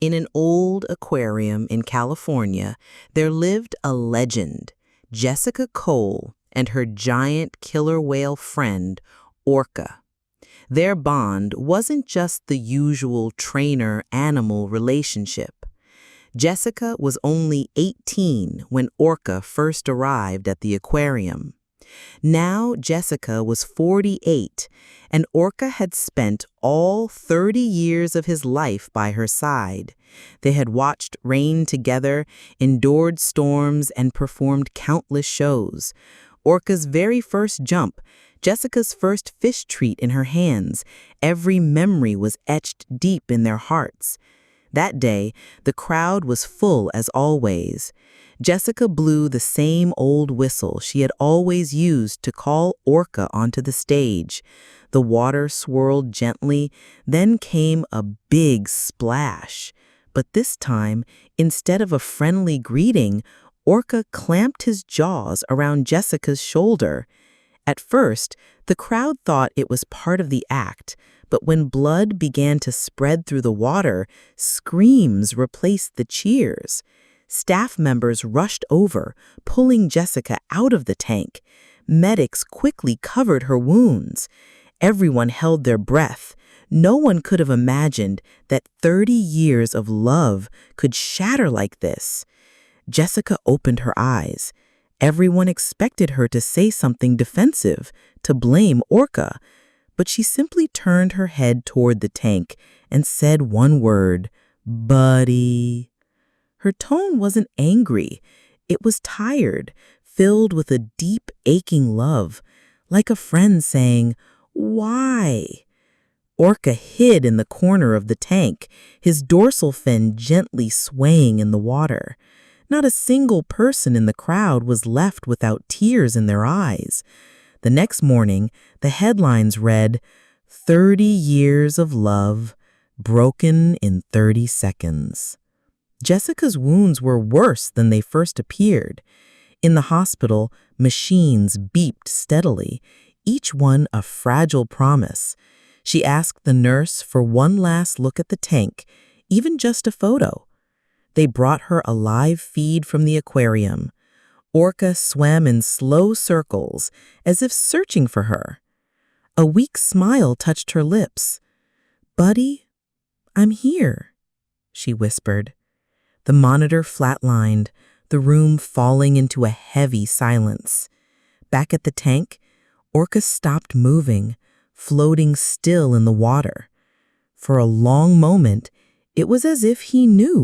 In an old aquarium in California, there lived a legend, Jessica Cole and her giant killer whale friend, Orca. Their bond wasn't just the usual trainer-animal relationship. Jessica was only 18 when Orca first arrived at the aquarium. Now Jessica was 48, and Orca had spent all 30 years of his life by her side. They had watched rain together, endured storms, and performed countless shows. Orca's very first jump, Jessica's first fish treat in her hands, every memory was etched deep in their hearts. That day, the crowd was full as always. Jessica blew the same old whistle she had always used to call Orca onto the stage. The water swirled gently, then came a big splash. But this time, instead of a friendly greeting, Orca clamped his jaws around Jessica's shoulder. At first, the crowd thought it was part of the act, but when blood began to spread through the water, screams replaced the cheers. Staff members rushed over, pulling Jessica out of the tank. Medics quickly covered her wounds. Everyone held their breath. No one could have imagined that 30 years of love could shatter like this. Jessica opened her eyes. Everyone expected her to say something defensive, to blame Orca, but she simply turned her head toward the tank and said one word, "Buddy." Her tone wasn't angry. It was tired, filled with a deep, aching love, like a friend saying, "Why?" Orca hid in the corner of the tank, his dorsal fin gently swaying in the water. Not a single person in the crowd was left without tears in their eyes. The next morning, the headlines read, "30 years of love, broken in 30 seconds." Jessica's wounds were worse than they first appeared. In the hospital, machines beeped steadily, each one a fragile promise. She asked the nurse for one last look at the tank, even just a photo. They brought her a live feed from the aquarium. Orca swam in slow circles, as if searching for her. A weak smile touched her lips. "Buddy, I'm here," she whispered. The monitor flatlined, the room falling into a heavy silence. Back at the tank, Orca stopped moving, floating still in the water. For a long moment, it was as if he knew